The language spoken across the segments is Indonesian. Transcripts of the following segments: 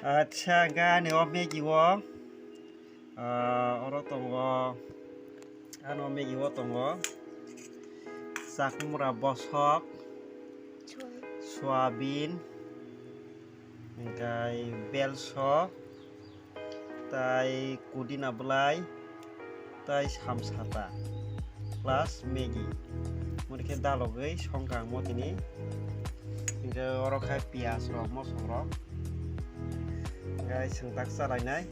Acha ga ne o megi wo oro tongo ano megi wo tongo sakmura bosok soyabin engkai belso tai kudina belai tai samsata plus megi murike dalogoi songkang mo tini engkai oro khai pias rok mosong rok engkai sengtak salainai.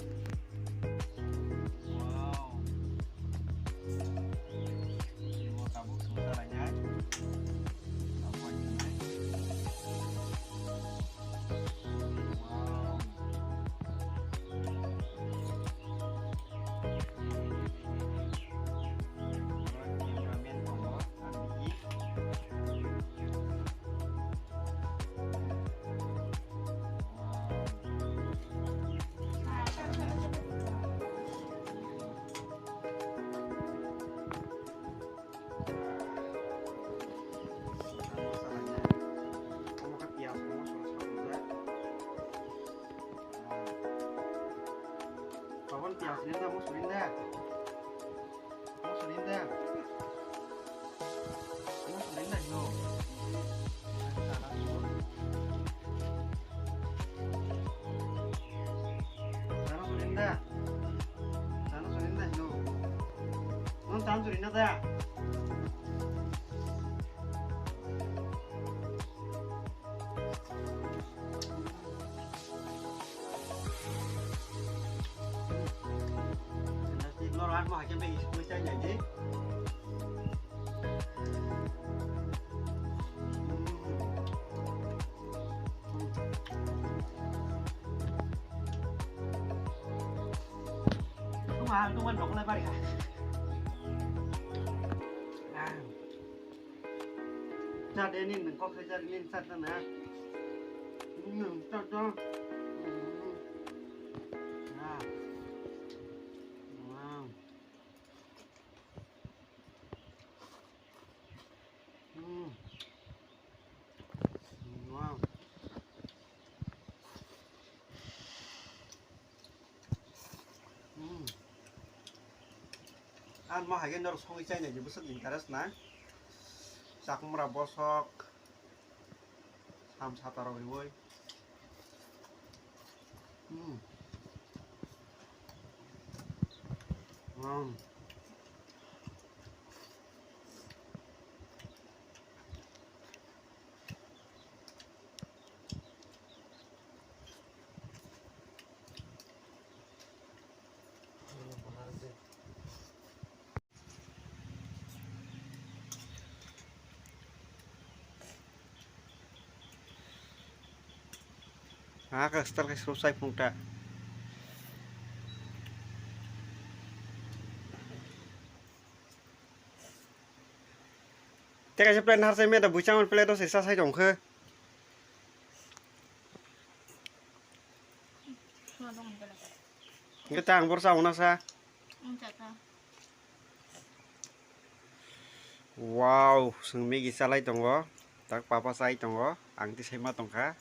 Kawan pias ini dah mau sulinda, mau sulinda jo. Sana sulinda jo. Non tan sulinda dah. Nó mà cái bị vui chơi nhảy gì không ăn động lại ba đi ra đây nên mình có thời gian nên sạch ra nè cho wow. An mau hagen dor songi cai nya jebusuk interest na sakmura bosok sam sataro woi setelah selesai muda cái cái plan har sai me da buchang plan to sai sai dong khơ cái tang bor sa una sa wow sung me gi salai dong go tak papa sai dong go ang ti sai ma dong kha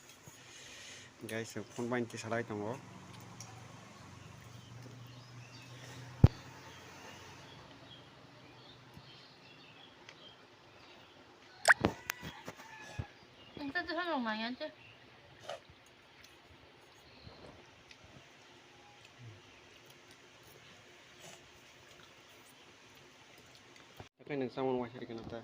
guys phone bain ti salai dong go Itu tuh lumayan tuh. Tapi nang sama wajah di kanata.